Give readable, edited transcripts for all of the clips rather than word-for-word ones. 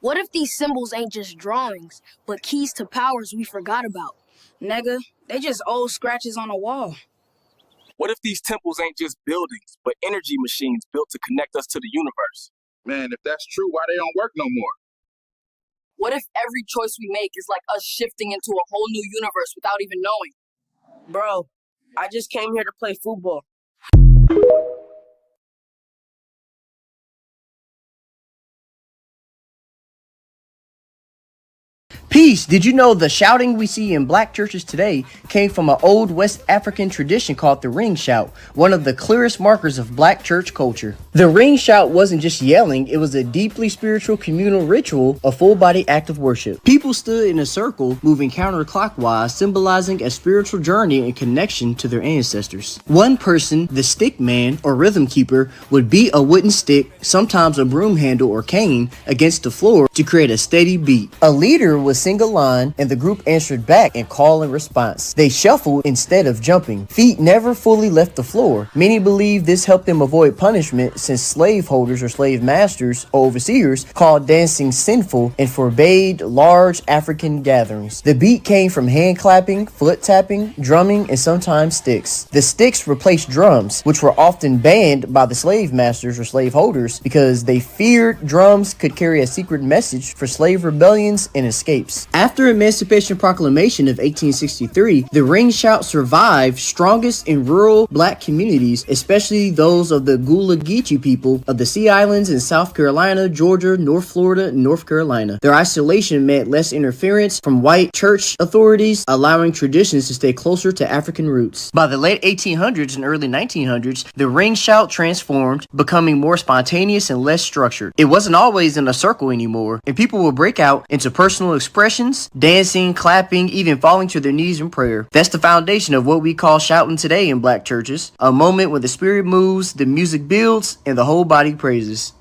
What if these symbols ain't just drawings, but keys to powers we forgot about? Nigga, they just old scratches on a wall. What if these temples ain't just buildings, but energy machines built to connect us to the universe? Man, if that's true, why they don't work no more? What if every choice we make is like us shifting into a whole new universe without even knowing? Bro, I just came here to play football. Peace! Did you know the shouting we see in black churches today came from an old West African tradition called the ring shout, one of the clearest markers of black church culture. The ring shout wasn't just yelling, it was a deeply spiritual communal ritual, a full-body act of worship. People stood in a circle, moving counterclockwise, symbolizing a spiritual journey and connection to their ancestors. One person, the stick man or rhythm keeper, would beat a wooden stick, sometimes a broom handle or cane, against the floor to create a steady beat. A leader would sing a line and the group answered back in call and response. They shuffled instead of jumping. Feet never fully left the floor. Many believe this helped them avoid punishment since slaveholders or slave masters or overseers called dancing sinful and forbade large African gatherings. The beat came from hand clapping, foot tapping, drumming, and sometimes sticks. The sticks replaced drums, which were often banned by the slave masters or slaveholders because they feared drums could carry a secret message for slave rebellions and escapes. After Emancipation Proclamation of 1863, the ring shout survived strongest in rural black communities, especially those of the Gullah Geechee people of the Sea Islands in South Carolina, Georgia, North Florida, and North Carolina. Their isolation meant less interference from white church authorities, allowing traditions to stay closer to African roots. By the late 1800s and early 1900s, the ring shout transformed, becoming more spontaneous and less structured. It wasn't always in a circle anymore, and people would break out into personal expressions, dancing, clapping, even falling to their knees in prayer. That's the foundation of what we call shouting today in black churches, a moment when the spirit moves, the music builds, and the whole body praises.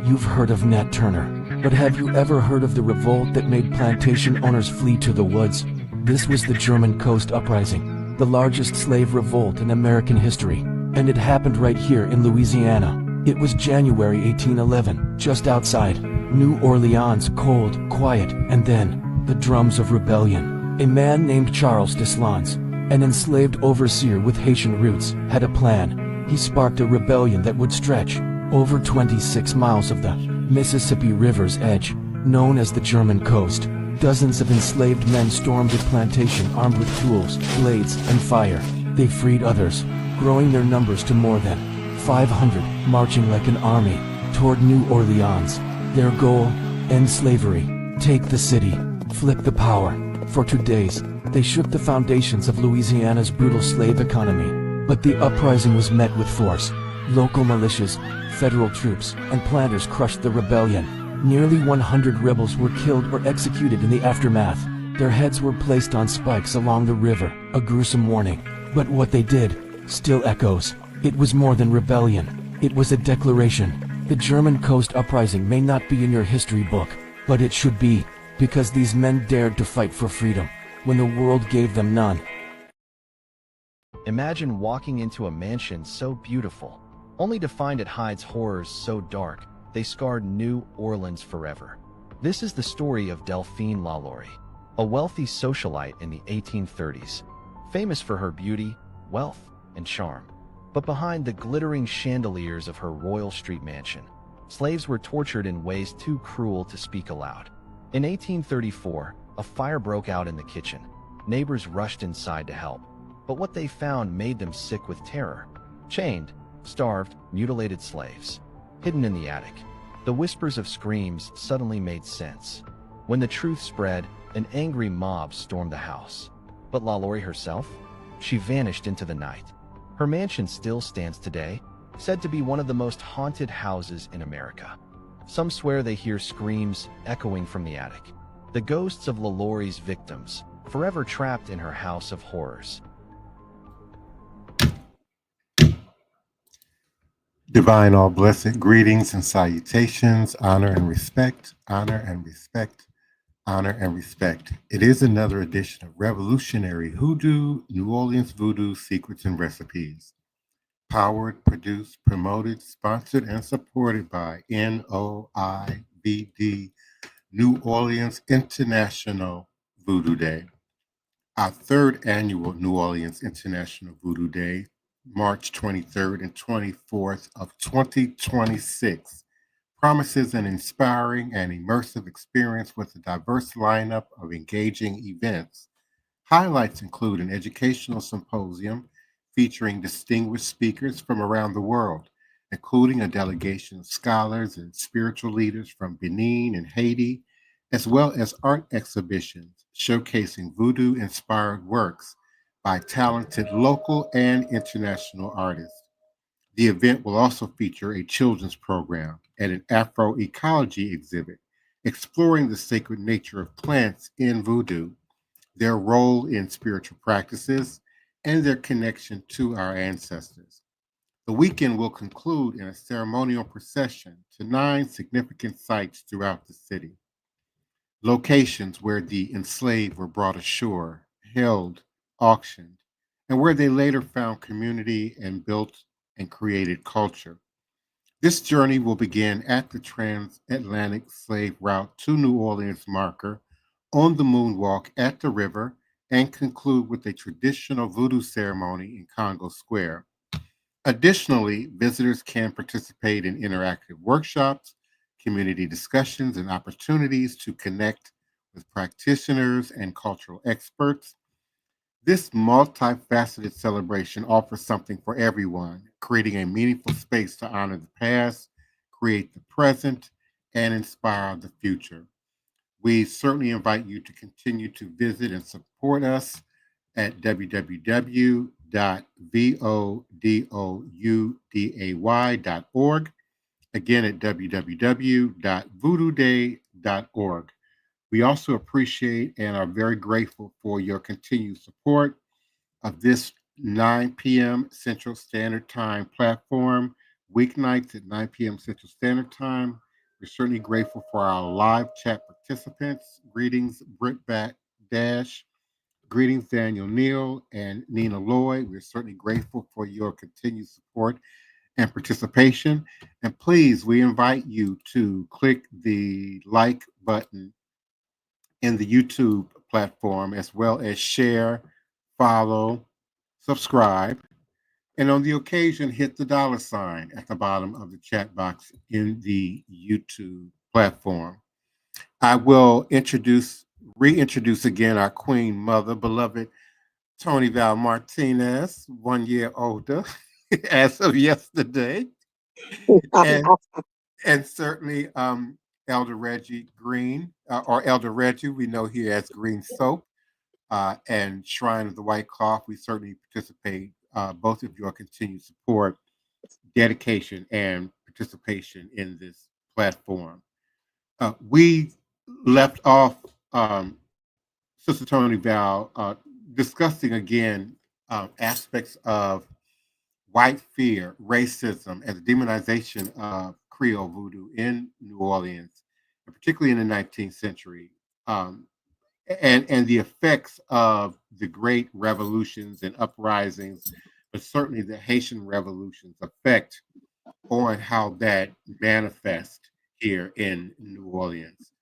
You've heard of Nat Turner, but have you ever heard of the revolt that made plantation owners flee to the woods? This was the German Coast Uprising, the largest slave revolt in American history, and it happened right here in Louisiana. It was January 1811, just outside New Orleans, cold, quiet, and then the drums of rebellion. A man named Charles Deslans, an enslaved overseer with Haitian roots, had a plan. He sparked a rebellion that would stretch over 26 miles of the Mississippi River's edge, known as the German Coast. Dozens of enslaved men stormed the plantation armed with tools, blades, and fire. They freed others, growing their numbers to more than 500, marching like an army toward New Orleans. Their goal: end slavery, take the city, flip the power. For 2 days, they shook the foundations of Louisiana's brutal slave economy. But the uprising was met with force. Local militias, federal troops, and planters crushed the rebellion. Nearly 100 rebels were killed or executed in the aftermath. Their heads were placed on spikes along the river, a gruesome warning. But what they did still echoes. It was more than rebellion. It was a declaration. The German Coast Uprising may not be in your history book, but it should be, because these men dared to fight for freedom when the world gave them none. Imagine walking into a mansion so beautiful, only to find it hides horrors so dark they scarred New Orleans forever. This is the story of Delphine Lalaurie, a wealthy socialite in the 1830s, famous for her beauty, wealth, and charm. But behind the glittering chandeliers of her Royal Street mansion, slaves were tortured in ways too cruel to speak aloud. In 1834, a fire broke out in the kitchen. Neighbors rushed inside to help, but what they found made them sick with terror. Chained, starved, mutilated slaves, hidden in the attic. The whispers of screams suddenly made sense. When the truth spread, an angry mob stormed the house. But Lalaurie herself? She vanished into the night. Her mansion still stands today, said to be one of the most haunted houses in America. Some swear they hear screams echoing from the attic. The ghosts of Lalaurie's victims, forever trapped in her house of horrors. Divine all blessed greetings and salutations, honor and respect, honor and respect, honor and respect. It is another edition of Revolutionary Hoodoo, New Orleans Voodoo Secrets and Recipes. Powered, produced, promoted, sponsored, and supported by NOIVD, New Orleans International Voodoo Day. Our third annual New Orleans International Voodoo Day, March 23rd and 24th of 2026, promises an inspiring and immersive experience with a diverse lineup of engaging events. Highlights include an educational symposium featuring distinguished speakers from around the world, including a delegation of scholars and spiritual leaders from Benin and Haiti, as well as art exhibitions showcasing voodoo-inspired works by talented local and international artists. The event will also feature a children's program and an Afro-ecology exhibit exploring the sacred nature of plants in voodoo, their role in spiritual practices, and their connection to our ancestors. The weekend will conclude in a ceremonial procession to 9 significant sites throughout the city, locations where the enslaved were brought ashore, held, auctioned, and where they later found community and built and created culture. This journey will begin at the transatlantic slave route to New Orleans marker on the moonwalk at the river and conclude with a traditional voodoo ceremony in Congo Square. Additionally, visitors can participate in interactive workshops, community discussions, and opportunities to connect with practitioners and cultural experts. This multifaceted celebration offers something for everyone, creating a meaningful space to honor the past, create the present, and inspire the future. We certainly invite you to continue to visit and support us at www.vodouday.org. Again, at www.voodooday.org. We also appreciate and are very grateful for your continued support of this 9 p.m. Central Standard Time platform, weeknights at 9 p.m. Central Standard Time. We're certainly grateful for our live chat participants. Greetings, Britt Dash. Greetings, Daniel Neal and Nina Lloyd. We're certainly grateful for your continued support and participation. And please, we invite you to click the like button in the YouTube platform, as well as share, follow, subscribe, and on the occasion, hit the $ at the bottom of the chat box in the YouTube platform. I will reintroduce again our Queen Mother, beloved Toni Val Martinez, 1 year older as of yesterday, and and certainly Elder Reggie Green, or Elder Reggie, we know here as Green Soap, and Shrine of the White Cloth. We certainly participate, both of your continued support, dedication, and participation in this platform. We left off, Sister Toni Val, discussing again aspects of white fear, racism, and the demonization of Creole voodoo in New Orleans, and particularly in the 19th century, and the effects of the great revolutions and uprisings, but certainly the Haitian revolution's effect on how that manifests here in New Orleans.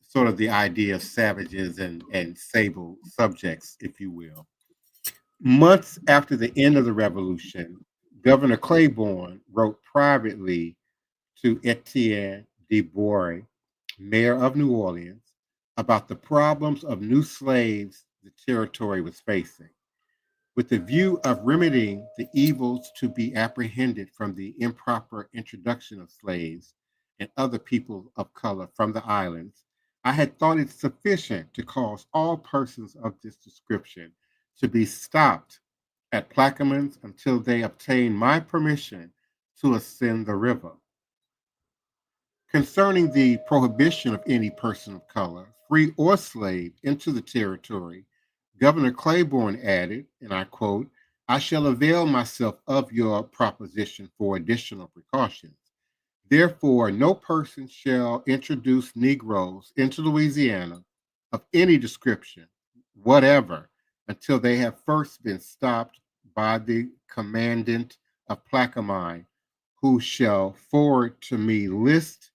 Sort of the idea of savages and sable subjects, if you will. Months after the end of the revolution, Governor Claiborne wrote privately to Etienne de Boer, mayor of New Orleans, about the problems of new slaves the territory was facing, with the view of remedying the evils to be apprehended from the improper introduction of slaves and other people of color from the islands. I had thought it sufficient to cause all persons of this description to be stopped at Plaquemines until they obtain my permission to ascend the river. Concerning the prohibition of any person of color, free or slave, into the territory, Governor Claiborne added, and I quote, "I shall avail myself of your proposition for additional precautions. Therefore, no person shall introduce Negroes into Louisiana of any description whatever until they have first been stopped by the commandant of Plaquemine, who shall forward to me list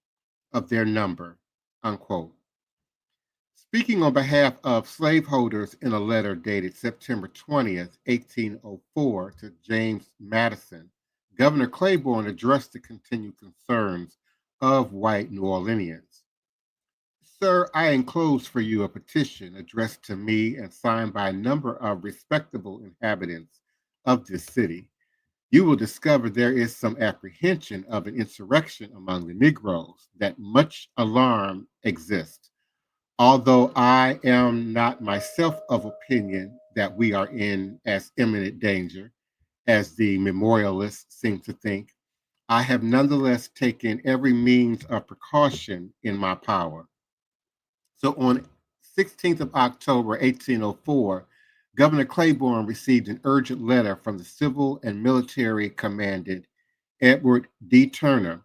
of their number, unquote. Speaking on behalf of slaveholders in a letter dated September 20th, 1804 to James Madison, Governor Claiborne addressed the continued concerns of white New Orleanians. Sir, I enclose for you a petition addressed to me and signed by a number of respectable inhabitants of this city. You will discover there is some apprehension of an insurrection among the Negroes, that much alarm exists. Although I am not myself of opinion that we are in as imminent danger as the memorialists seem to think, I have nonetheless taken every means of precaution in my power. So on 16th of October, 1804, Governor Claiborne received an urgent letter from the civil and military commandant, Edward D. Turner.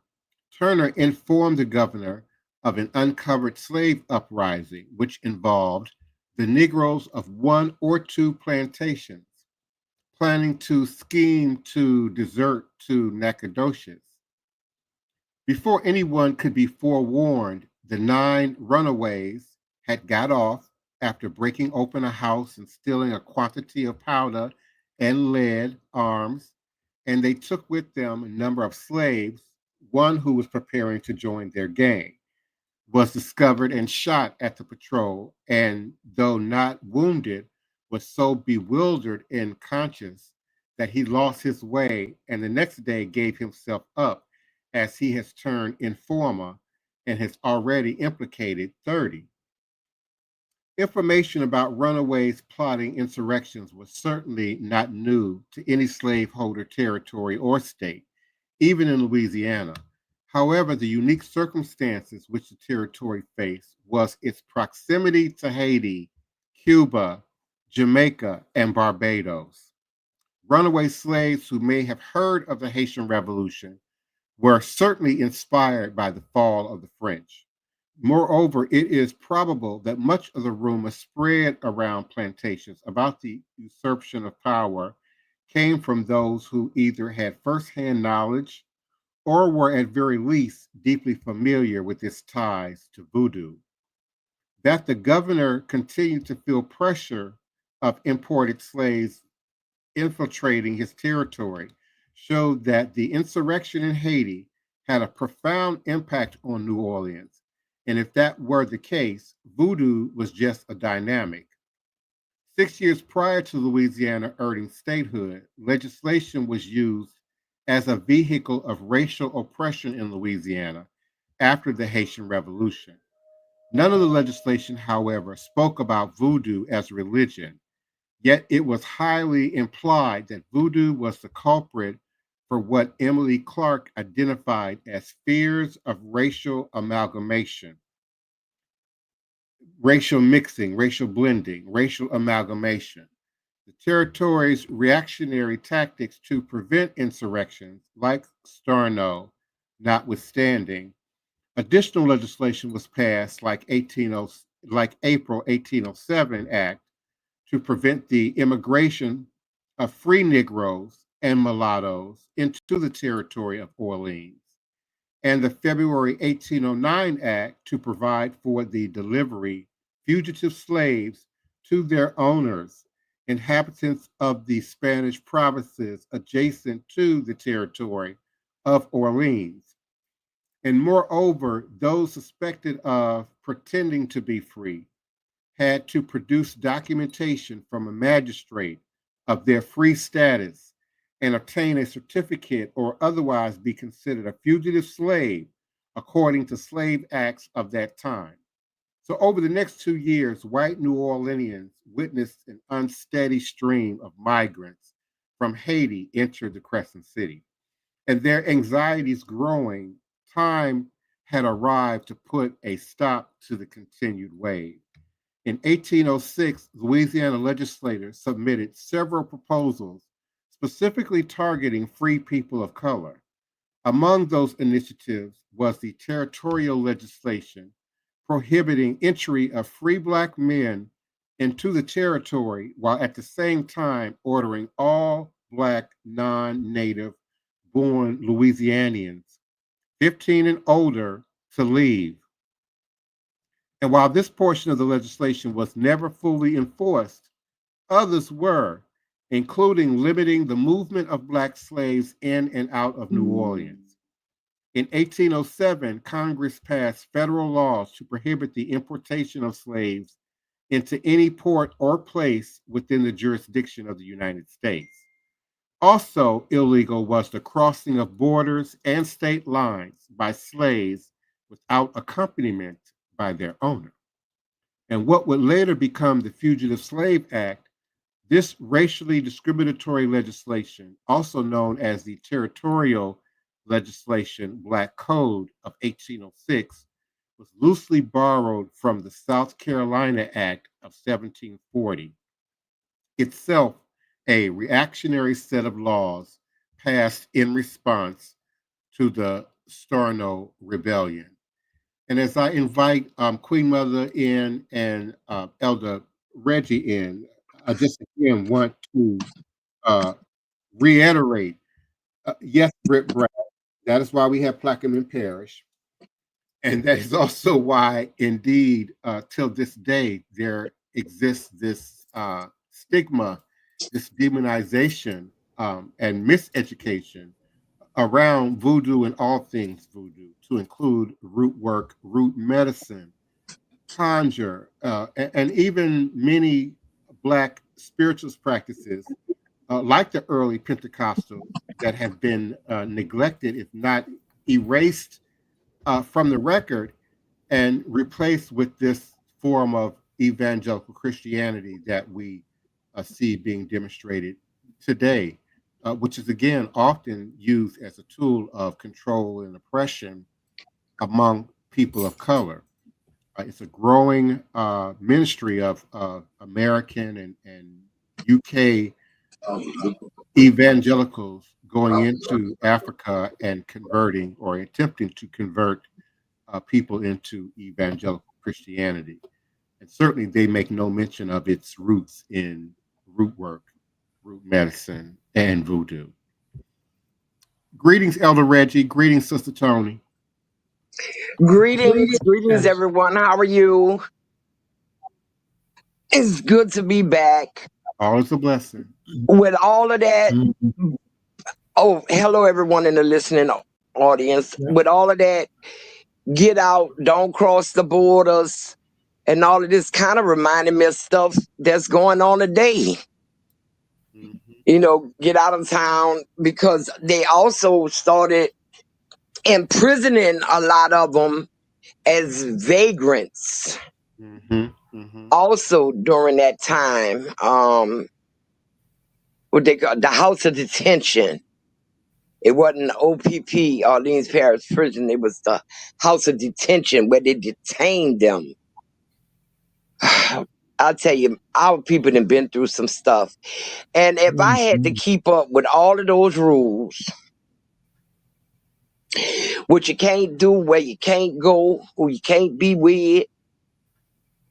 Turner informed the governor of an uncovered slave uprising, which involved the Negroes of one or two plantations planning to scheme to desert to Nacogdoches. Before anyone could be forewarned, the 9 runaways had got off after breaking open a house and stealing a quantity of powder and lead arms, and they took with them a number of slaves. One who was preparing to join their gang was discovered and shot at the patrol, and though not wounded, was so bewildered and conscious that he lost his way, and the next day gave himself up, as he has turned informer and has already implicated 30. Information about runaways plotting insurrections was certainly not new to any slaveholder territory or state, even in Louisiana. However, the unique circumstances which the territory faced was its proximity to Haiti, Cuba, Jamaica, and Barbados. Runaway slaves who may have heard of the Haitian Revolution were certainly inspired by the fall of the French. Moreover, it is probable that much of the rumor spread around plantations about the usurpation of power came from those who either had firsthand knowledge or were at very least deeply familiar with its ties to voodoo. That the governor continued to feel pressure of imported slaves infiltrating his territory showed that the insurrection in Haiti had a profound impact on New Orleans. And if that were the case, voodoo was just a dynamic. 6 years prior to Louisiana earning statehood, legislation was used as a vehicle of racial oppression in Louisiana after the Haitian Revolution. None of the legislation, however, spoke about voodoo as religion, yet it was highly implied that voodoo was the culprit for what Emily Clark identified as fears of racial amalgamation, racial mixing, racial blending, racial amalgamation. The territory's reactionary tactics to prevent insurrections, like Starno, notwithstanding, additional legislation was passed, like April 1807 Act, to prevent the immigration of free Negroes and mulattoes into the territory of Orleans, and the February 1809 Act to provide for the delivery fugitive slaves to their owners, inhabitants of the Spanish provinces adjacent to the territory of Orleans. And moreover, those suspected of pretending to be free had to produce documentation from a magistrate of their free status and obtain a certificate or otherwise be considered a fugitive slave according to slave acts of that time. So over the next 2 years, white New Orleanians witnessed an unsteady stream of migrants from Haiti enter the Crescent City. And their anxieties growing, time had arrived to put a stop to the continued wave. In 1806, Louisiana legislators submitted several proposals specifically targeting free people of color. Among those initiatives was the territorial legislation prohibiting entry of free Black men into the territory, while at the same time ordering all Black non-Native born Louisianians, 15 and older, to leave. And while this portion of the legislation was never fully enforced, others were, including limiting the movement of Black slaves in and out of New Orleans. In 1807, Congress passed federal laws to prohibit the importation of slaves into any port or place within the jurisdiction of the United States. Also illegal was the crossing of borders and state lines by slaves without accompaniment by their owner. And what would later become the Fugitive Slave Act, this racially discriminatory legislation, also known as the Territorial Legislation Black Code of 1806, was loosely borrowed from the South Carolina Act of 1740, itself a reactionary set of laws passed in response to the Storno Rebellion. And as I invite Queen Mother in and Elder Reggie in, I just again want to reiterate, yes, Britt Brown, that is why we have Plaquemine Parish. And that is also why, indeed, till this day, there exists this stigma, this demonization and miseducation around voodoo and all things voodoo, to include root work, root medicine, conjure, and even many Black spiritualist practices, like the early Pentecostals, that have been neglected, if not erased from the record, and replaced with this form of evangelical Christianity that we see being demonstrated today, which is again often used as a tool of control and oppression among people of color. It's a growing ministry of American and UK evangelicals going into Africa and converting or attempting to convert people into evangelical Christianity. And certainly they make no mention of its roots in root work, root medicine, and voodoo. Greetings, Elder Reggie. Greetings, Sister Toni. Greetings, everyone. How are you? It's good to be back. Always a blessing. With all of that, oh, hello, everyone in the listening audience. With all of that, get out, don't cross the borders, and all of this kind of reminded me of stuff that's going on today. You know, get out of town, because they also started imprisoning a lot of them as vagrants. Also during that time, what they call the house of detention. It wasn't OPP, Orleans Parish Prison. It was the house of detention where they detained them. I'll tell you, our people have been through some stuff. And if I had to keep up with all of those rules, what you can't do, where you can't go, who you can't be with,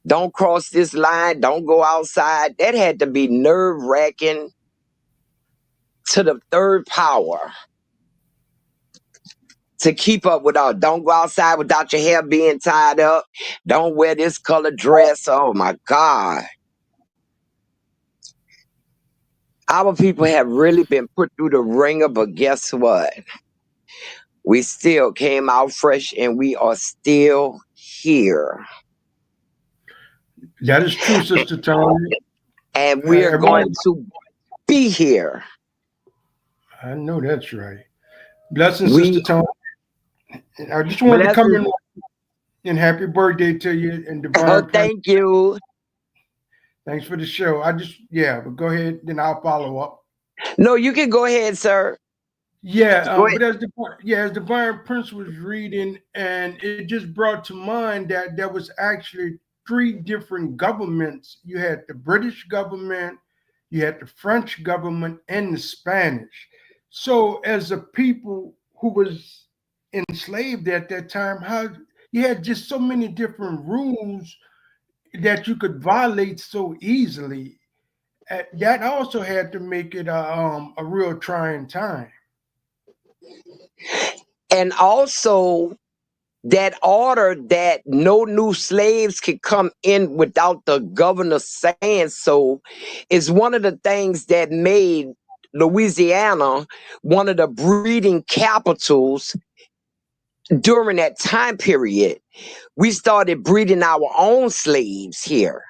don't cross this line, don't go outside, that had to be nerve-wracking to the third power. To keep up with all, don't go outside without your hair being tied up. Don't wear this color dress. Oh my God. Our people have really been put through the ringer, but guess what? We still came out fresh and we are still here. That is true, Sister Toni. And we're going to be here. I know that's right. Blessings, Sister Toni. I just wanted to come in and happy birthday to you and divine. Oh, thank you. Thanks for the show. But go ahead, then I'll follow up. No, you can go ahead, sir. Yeah, but as Divine Prince was reading, and it just brought to mind that there was actually 3 different governments. You had the British government, you had the French government, and the Spanish. So as a people who was enslaved at that time, how you had just so many different rules that you could violate so easily. That also had to make it a real trying time. And also that order that no new slaves could come in without the governor saying so is one of the things that made Louisiana one of the breeding capitals during that time period. We started breeding our own slaves here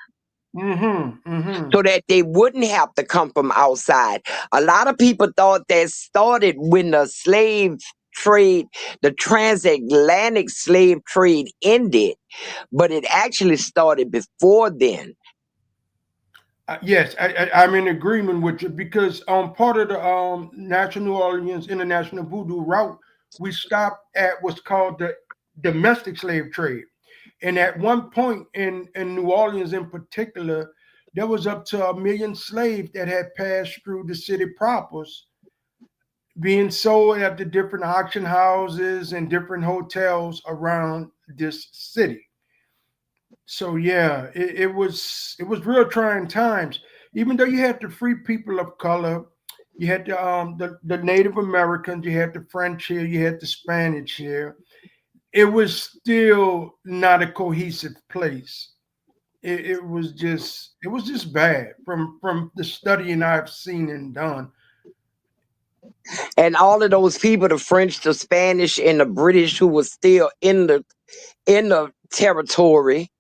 so that they wouldn't have to come from outside. A lot of people thought that started when the slave trade, the transatlantic slave trade ended, but it actually started before then. Yes, I'm in agreement with you because part of the National New Orleans International Voodoo route, we stopped at what's called the domestic slave trade. And at one point in New Orleans in particular, there was up to 1 million slaves that had passed through the city propers, being sold at the different auction houses and different hotels around this city. So yeah, it was real trying times. Even though you had the free people of color, you had the Native Americans, you had the French here, you had the Spanish here. It was still not a cohesive place. It was just bad from the studying I've seen and done. And all of those people, the French, the Spanish, and the British who was still in the territory,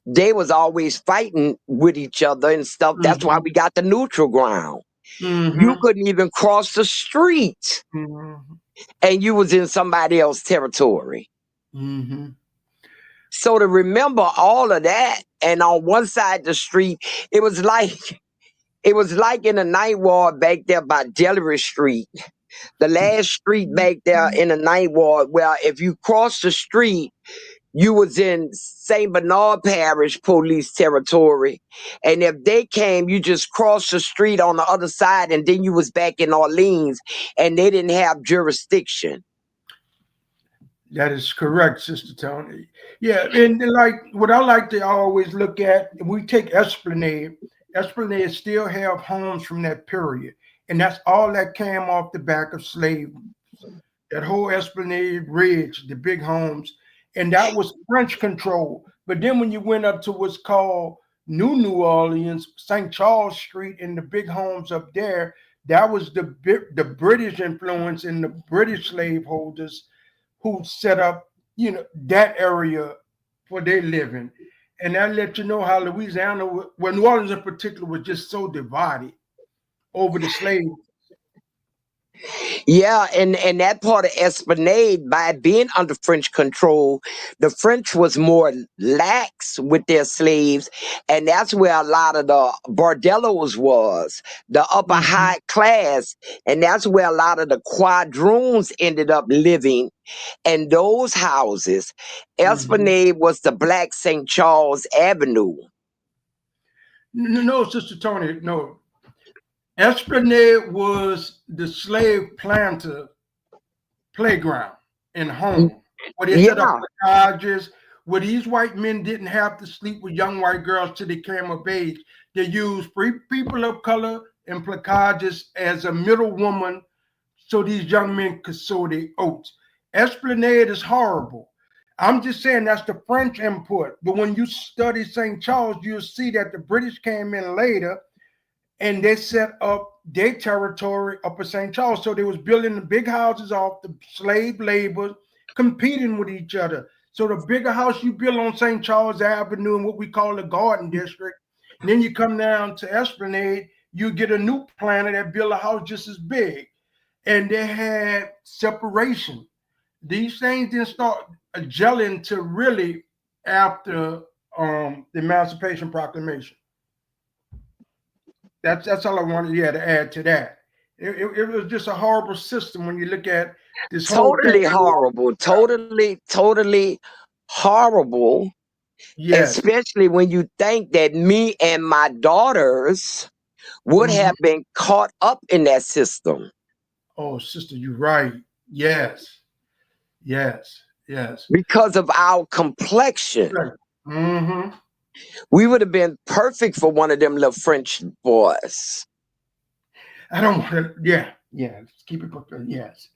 they was always fighting with each other and stuff. That's why we got the neutral ground. You couldn't even cross the street and you was in somebody else's territory. So to remember all of that, and on one side of the street, it was like in the Ninth Ward back there by Delaware Street, the last street back there in the Ninth Ward, where if you crossed the street, you was in St. Bernard Parish police territory. And if they came, you just crossed the street on the other side and then you was back in Orleans and they didn't have jurisdiction. That is correct, Sister Toni. Yeah, and like what I like to always look at, we take Esplanade. Esplanade still have homes from that period. And that's all that came off the back of slavery. That whole Esplanade Ridge, the big homes. And that was French control. But then when you went up to what's called New Orleans, St. Charles Street, and the big homes up there, that was the British influence and the British slaveholders who set up, that area for their living. And that let you know how Louisiana, well, New Orleans in particular, was just so divided over the slaves. Yeah, and that part of Esplanade, by being under French control, the French was more lax with their slaves, and that's where a lot of the bordellos was, the upper high class, and that's where a lot of the quadroons ended up living. And those houses, Esplanade was the Black St. Charles Avenue. No, Sister Toni, no. Esplanade was the slave planter playground and home where they set up cottages, where these white men didn't have to sleep with young white girls till they came of age. They used free people of color and placages as a middle woman so these young men could sow their oats. Esplanade is horrible. I'm just saying that's the French input. But when you study St. Charles, you'll see that the British came in later and they set up their territory up at St. Charles. So they was building the big houses off the slave labor, competing with each other. So the bigger house you build on St. Charles Avenue in what we call the Garden District, and then you come down to Esplanade, you get a new planter that build a house just as big. And they had separation. These things didn't start gelling to really after the Emancipation Proclamation. That's all I wanted to add to that. It was just a horrible system when you look at this totally horrible, totally horrible. Yes. Especially when you think that me and my daughters would have been caught up in that system. Oh, sister, you're right. Yes. Because of our complexion. Right. We would have been perfect for one of them little French boys. I don't want to, yeah. Let's keep it, yes.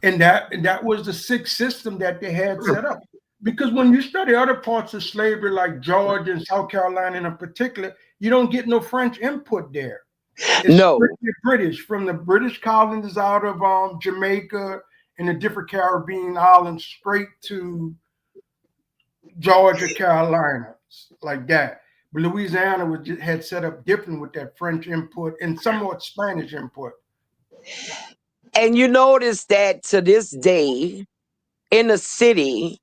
And that was the sixth system that they had set up. Because when you study other parts of slavery, like Georgia and South Carolina in particular, you don't get no French input there. It's strictly British, from the British colonies out of Jamaica and the different Caribbean islands straight to Georgia, Carolina, like that. But Louisiana had set up different with that French input and somewhat Spanish input. And you notice that to this day, in the city,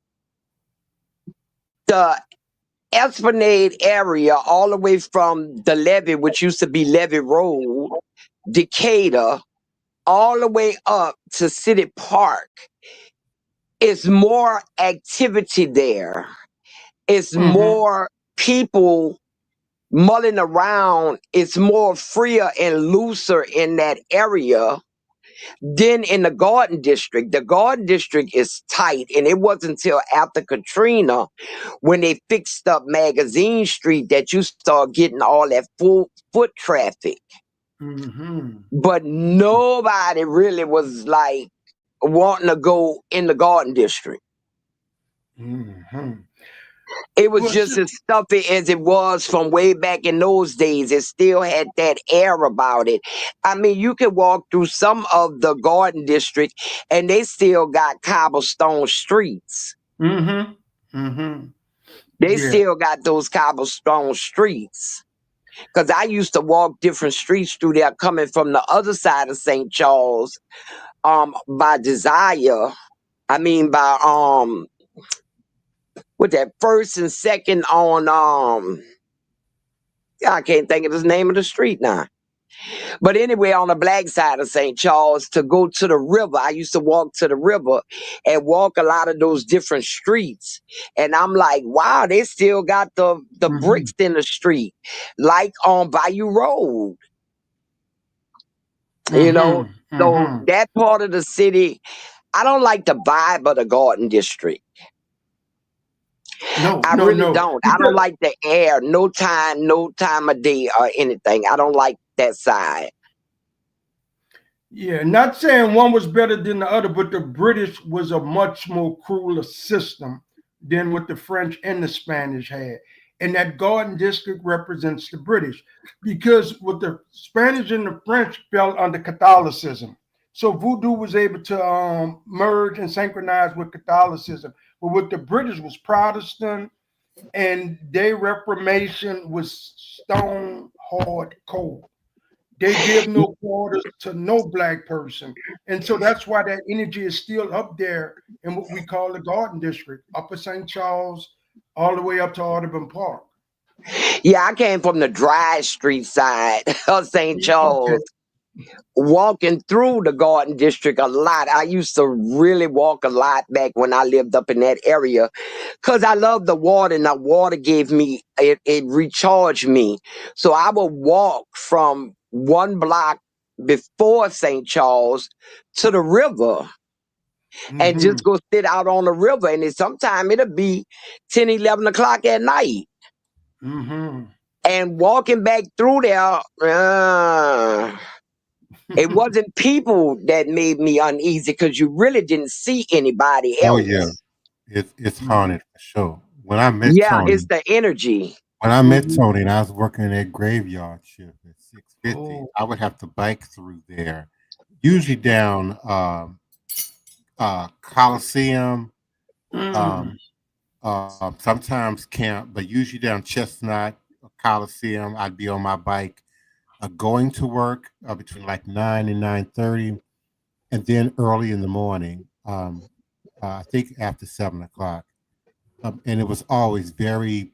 the Esplanade area, all the way from the Levee, which used to be Levee Road, Decatur, all the way up to City Park, it's more activity there. It's more people mulling around. It's more freer and looser in that area than in the Garden District. The Garden District is tight, and it wasn't until after Katrina, when they fixed up Magazine Street, that you start getting all that full foot traffic. But nobody really was like wanting to go in the Garden District. It was just as stuffy as it was from way back in those days. It still had that air about it. I mean, you could walk through some of the Garden District and they still got cobblestone streets. They still got those cobblestone streets. Because I used to walk different streets through there coming from the other side of St. Charles, by Desire. I mean, by with that first and second on I can't think of the name of the street now. But anyway, on the black side of St. Charles, to go to the river, I used to walk to the river and walk a lot of those different streets. And I'm like, wow, they still got the bricks in the street, like on Bayou Road. You know, so that part of the city, I don't like the vibe of the Garden District. I really don't. I don't like the air. No time of day or anything. I don't like that side. Yeah, not saying one was better than the other, but the British was a much more crueler system than what the French and the Spanish had. And that Garden District represents the British, because what the Spanish and the French fell under Catholicism. So Voodoo was able to merge and synchronize with Catholicism. But what the British was Protestant, and their Reformation was stone hard cold. They give no quarters to no black person. And so that's why that energy is still up there in what we call the Garden District, Upper St. Charles, all the way up to Audubon Park. Yeah, I came from the dry street side of St. Charles. Walking through the Garden District a lot. I used to really walk a lot back when I lived up in that area, because I love the water, and the water gave me, it recharged me. So I would walk from one block before St. Charles to the river and just go sit out on the river. And sometimes it'll be 10, 11 o'clock at night. And walking back through there, it wasn't people that made me uneasy, because you really didn't see anybody else. Oh yeah, it's haunted for sure. When I met Toni, it's the energy. When I met Toni and I was working that graveyard shift at 650, I would have to bike through there, usually down Coliseum, sometimes Camp, but usually down Chestnut, Coliseum. I'd be on my bike. Going to work between like 9 and 9:30, and then early in the morning, I think after 7 o'clock. And it was always very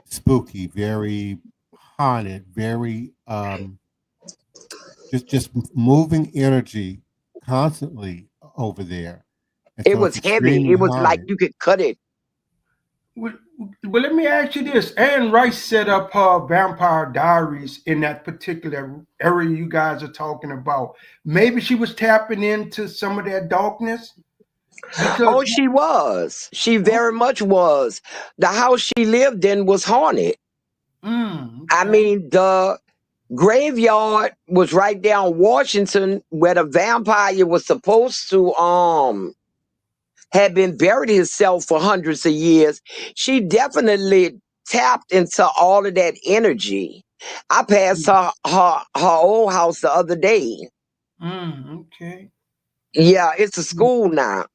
spooky, very haunted, very just moving energy constantly over there. And it so was heavy. It was like you could cut it. Well, let me ask you this. Anne Rice set up her Vampire Diaries in that particular area you guys are talking about. Maybe she was tapping into some of that darkness? Oh, she was. She very much was. The house she lived in was haunted. I mean, the graveyard was right down Washington where the vampire was supposed to had been buried himself for hundreds of years. She definitely tapped into all of that energy. I passed her old house the other day. Okay. Yeah, it's a school now.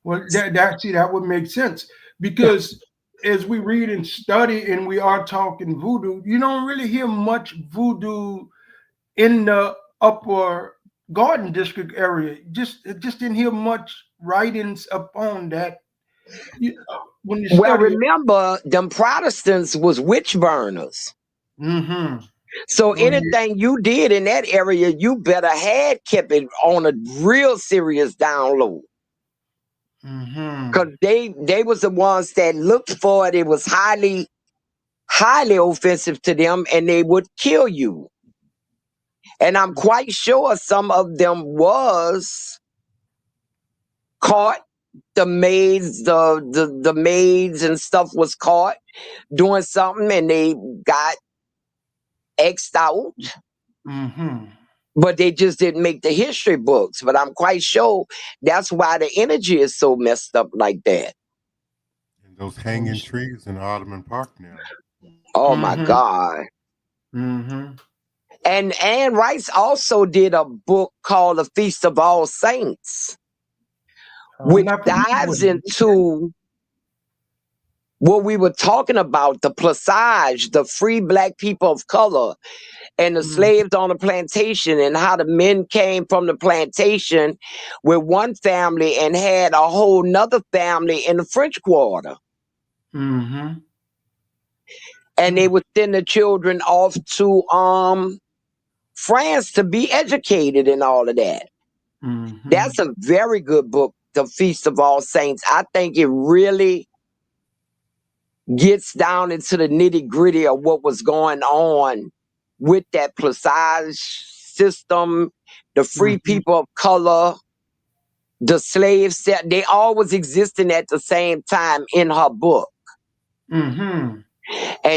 Well, that would make sense, because as we read and study and we are talking voodoo, you don't really hear much voodoo in the upper Garden District area. Just didn't hear much writings upon that. When you Well, study it. remember, them Protestants was witch burners. So anything you did in that area, you better had kept it on a real serious down low. Because they was the ones that looked for it. It was highly offensive to them, and they would kill you. And I'm quite sure some of them was caught. The maids, the maids and stuff was caught doing something, and they got X'd out. But they just didn't make the history books. But I'm quite sure that's why the energy is so messed up like that. And those hanging trees in Ottoman Park now. Oh my God. And Anne Rice also did a book called The Feast of All Saints, which dives into what we were talking about, the placage, the free black people of color, and the slaves on the plantation, and how the men came from the plantation with one family and had a whole nother family in the French Quarter. And they would send the children off to France to be educated and all of that. That's a very good book, The Feast of All Saints. I think it really gets down into the nitty-gritty of what was going on with that placage system, the free people of color, the slaves. They all was existing at the same time in her book. And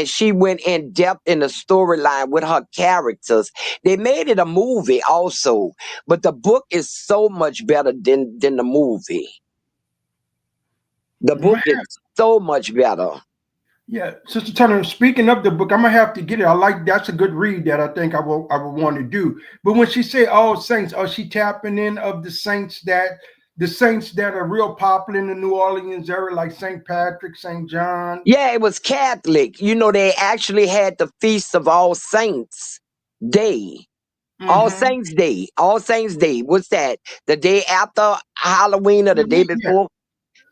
she went in depth in the storyline with her characters. They made it a movie also, but the book is so much better than the movie. The book is so much better. Yeah, Sister Toni, speaking of the book, I'm gonna have to get it. That's a good read that I think I would want to do. But when she say all saints, are she tapping in of the saints that are real popular in the New Orleans area, like St. Patrick, St. John? Yeah, it was Catholic. You know, they actually had the Feast of All Saints Day. All Saints Day. All Saints Day. What's that? The day after Halloween or the day before?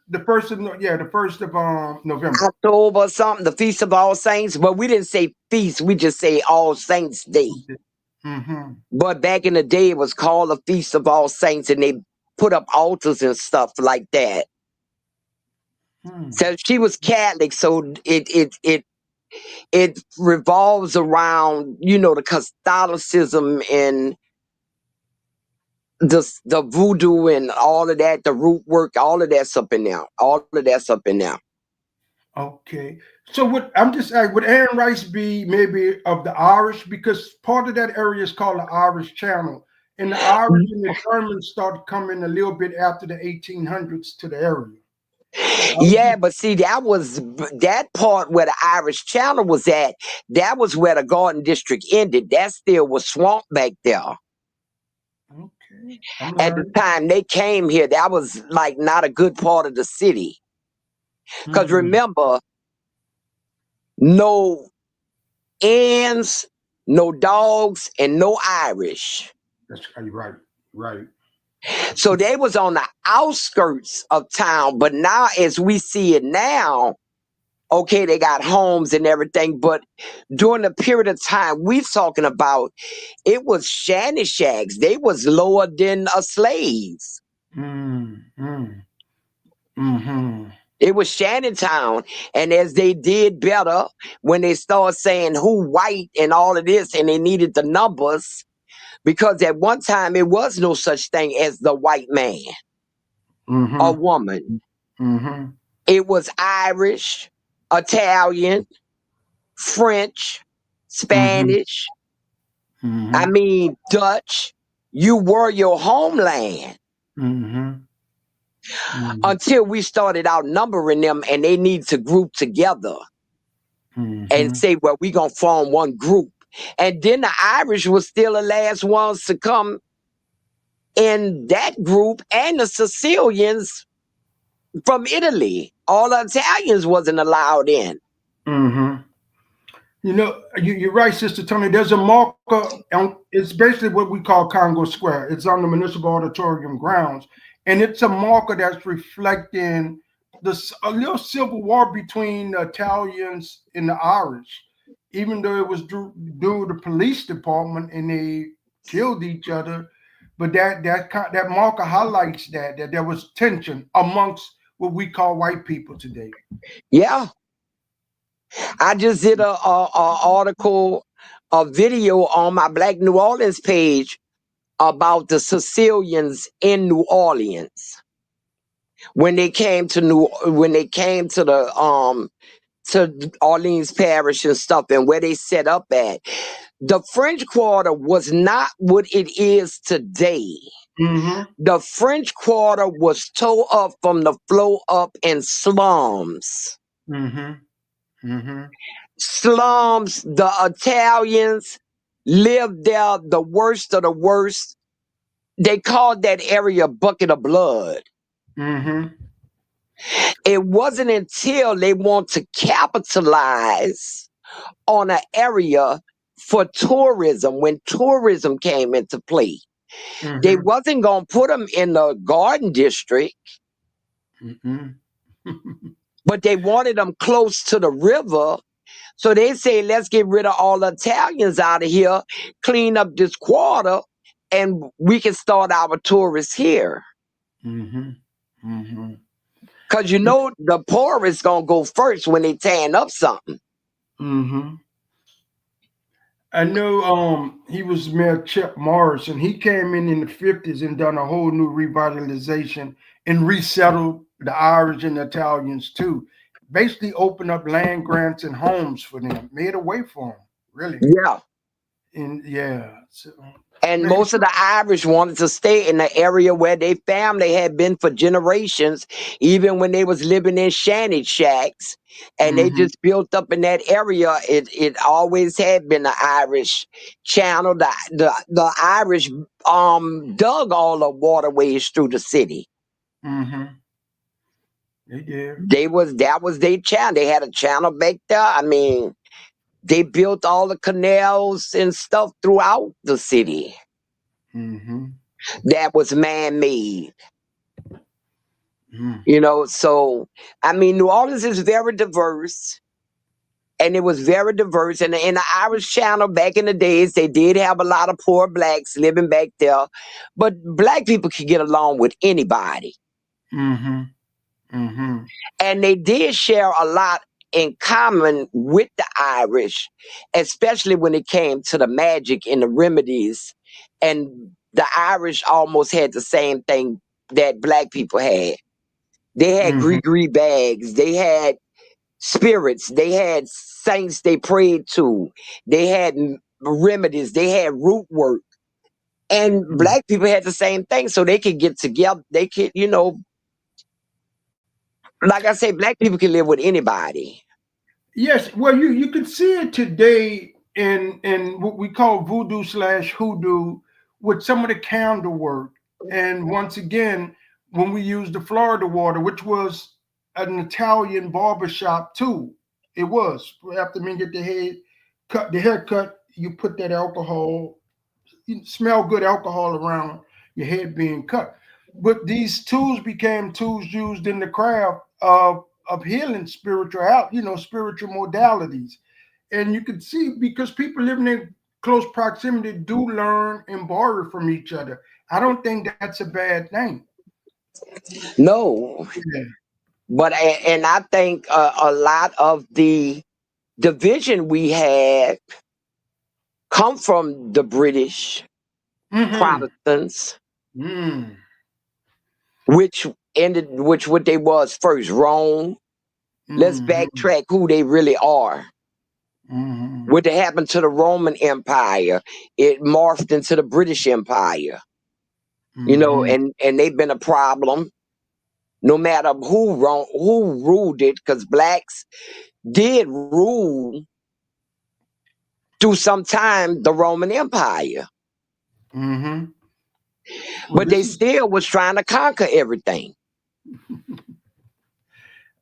The first of November. October or something, the Feast of All Saints. But we didn't say feast, we just say All Saints Day. But back in the day, it was called the Feast of All Saints, and they put up altars and stuff like that. So she was Catholic, so it revolves around, you know, the Catholicism and the voodoo and all of that, the root work, all of that's up in there. All of that's up in there. Okay. So would Anne Rice be maybe of the Irish? Because part of that area is called the Irish Channel. And the Irish and the Germans started coming a little bit after the 1800s to the area. Yeah, but see, that part where the Irish Channel was at, that was where the Garden District ended. That still was swamp back there. At the time they came here, that was like not a good part of the city. Because remember, no Ends, no dogs, and no Irish. That's right. So they was on the outskirts of town, but now as we see it now, okay, they got homes and everything, but during the period of time we talking about, it was shanty shacks. They was lower than a slave. It was Shantytown, and as they did better, when they started saying who white and all of this, and they needed the numbers, because at one time it was no such thing as the white man or woman. It was Irish, Italian, French, Mm-hmm. Spanish, Mm-hmm. I mean, Dutch. You were your homeland Mm-hmm. until we started outnumbering them and they need to group together and say, well, we're going to form one group. And then the Irish was still the last ones to come in that group, and the Sicilians from Italy. All the Italians wasn't allowed in. Mm-hmm. You know, you're right, Sister Toni. There's a marker, it's basically what we call Congo Square. It's on the Municipal Auditorium grounds, and it's a marker that's reflecting a little civil war between the Italians and the Irish. Even though it was due to the police department and they killed each other, but that marker highlights that there was tension amongst what we call white people today. Yeah. I just did a article, a video on my Black New Orleans page about the Sicilians in New Orleans when they came to the to Orleans Parish and stuff, and where they set up at. The French Quarter was not what it is today. Mm-hmm. The French Quarter was tore up from the flow up in slums. Mm-hmm. Mm-hmm. Slums, the Italians lived there, the worst of the worst. They called that area Bucket of Blood. Mm-hmm. It wasn't until they want to capitalize on an area for tourism, when tourism came into play. Mm-hmm. They wasn't going to put them in the garden district, but they wanted them close to the river. So they say, let's get rid of all the Italians out of here, clean up this quarter, and we can start our tourists here. Because you know the poor is going to go first when they tearing up something. I know he was Mayor Chuck Morris, and he came in the 50s and done a whole new revitalization and resettled the Irish and the Italians too. Basically opened up land grants and homes for them, made a way for them, really. Yeah. And yeah. And most of the Irish wanted to stay in the area where their family had been for generations, even when they was living in shanty shacks. And they just built up in that area. It always had been the Irish channel. The Irish dug all the waterways through the city. They did. That was their channel. They had a channel back there. I mean, they built all the canals and stuff throughout the city. That was man-made. You know, so I mean, New Orleans is very diverse, and it was very diverse. And in the Irish Channel back in the days, they did have a lot of poor blacks living back there, but black people could get along with anybody. And they did share a lot in common with the Irish, especially when it came to the magic and the remedies. And the Irish almost had the same thing that black people had. They had gree bags. They had spirits. They had saints they prayed to. They had remedies. They had root work. And black people had the same thing, so they could get together. They could, you know, like I say, black people can live with anybody. Yes, well, you could see it today in what we call voodoo / hoodoo with some of the candle work. And once again, when we use the Florida water, which was an Italian barbershop too, it was after men get the haircut, you put that alcohol, you smell good alcohol around your head being cut. But these tools became tools used in the craft of healing spiritual modalities. And you can see, because people living in close proximity do learn and borrow from each other. I don't think that's a bad thing. No. Yeah. But and I think a lot of the division we had come from the British Protestants, which what they was first, Rome. Let's backtrack who they really are. What happened to the Roman Empire? It morphed into the British Empire. You know, and they've been a problem no matter who ruled it, because blacks did rule through some time the Roman Empire. But they still was trying to conquer everything.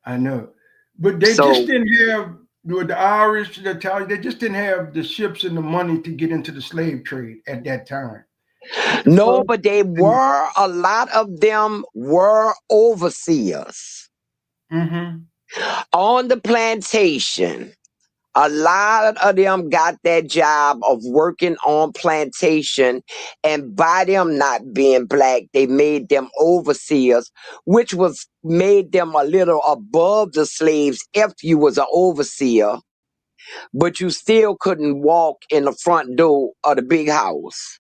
I know. But they just didn't have, with the Irish, the Italians, they just didn't have the ships and the money to get into the slave trade at that time. No, but they were, a lot of them were overseers. On the plantation. A lot of them got that job of working on plantation, and by them not being black, they made them overseers, which was made them a little above the slaves if you was an overseer, but you still couldn't walk in the front door of the big house.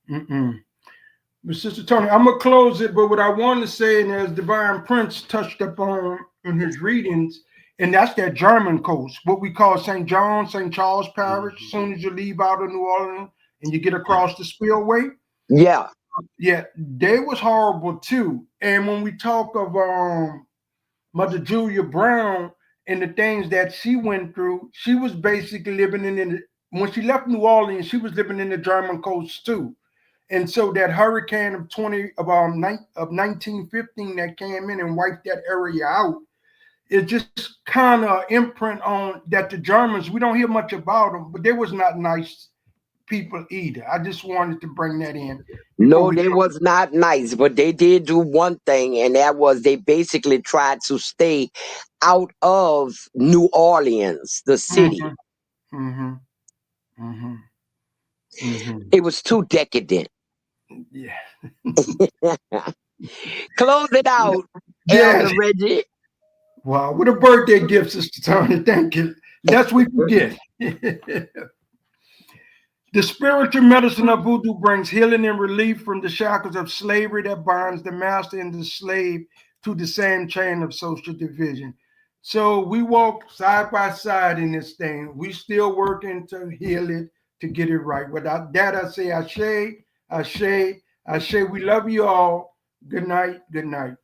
But Sister Toni, I'm gonna close it, but what I want to say, and as Divine Prince touched upon in his readings, and that's that German coast, what we call St. John, St. Charles Parish. As soon as you leave out of New Orleans and you get across the spillway. Yeah. Yeah, they was horrible too. And when we talk of Mother Julia Brown and the things that she went through, she was basically living when she left New Orleans, she was living in the German coast too. And so that hurricane of 1915 that came in and wiped that area out, it just kind of imprint on that the Germans, we don't hear much about them, but they was not nice people either. I just wanted to bring that in. No, they was not nice, but they did do one thing, and that was they basically tried to stay out of New Orleans, the city. It was too decadent. Yeah. Close it out, Elder Reggie. Wow, what a birthday gift, Sister Toni. Thank you. Lest we forget. The spiritual medicine of voodoo brings healing and relief from the shackles of slavery that binds the master and the slave to the same chain of social division. So we walk side by side in this thing. We still working to heal it, to get it right. Without that, I say Ashe, Ashe, Ashe. We love you all. Good night. Good night.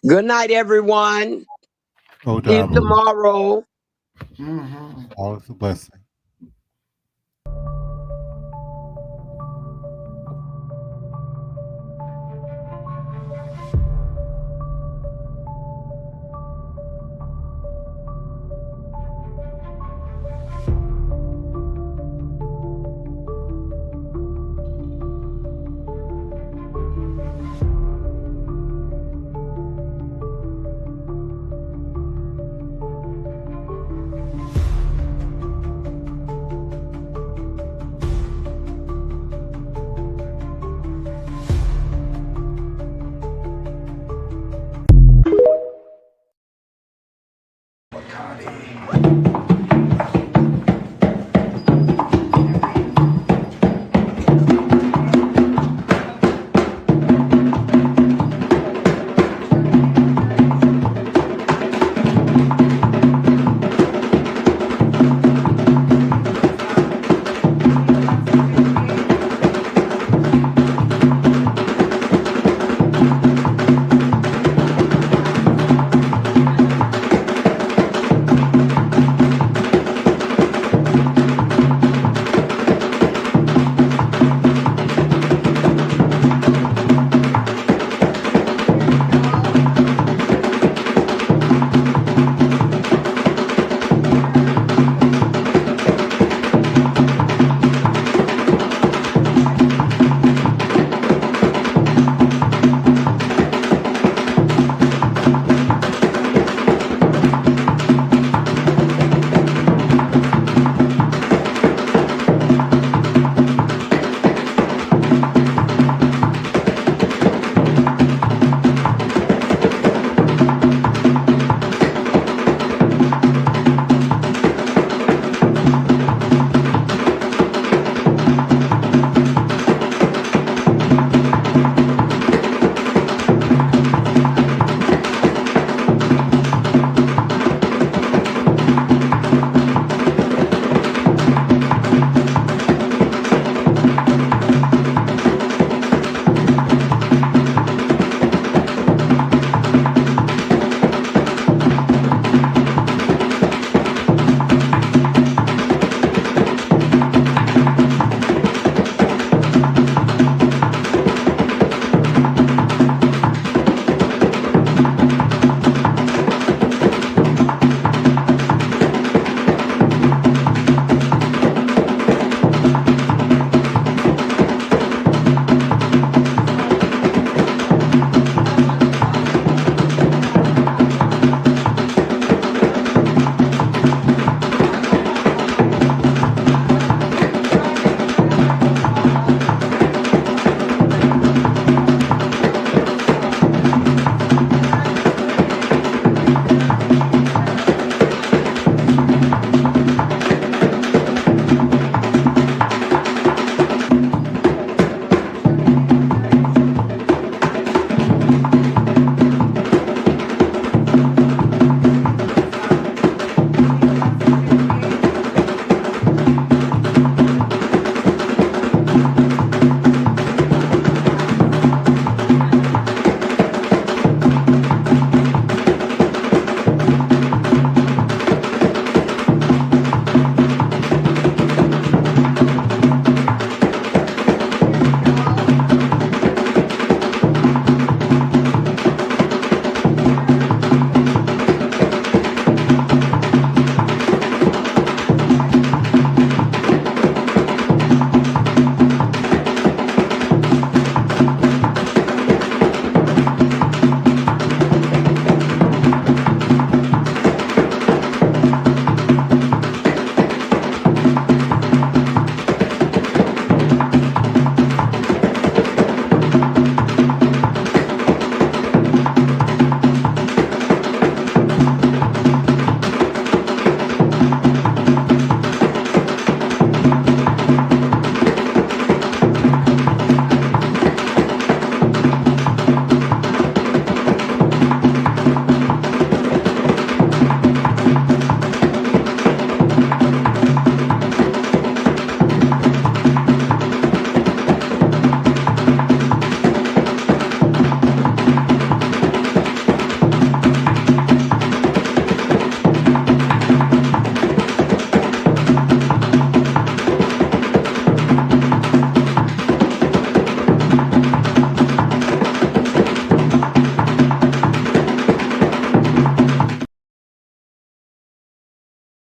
Good night, everyone. See you tomorrow. Always a blessing.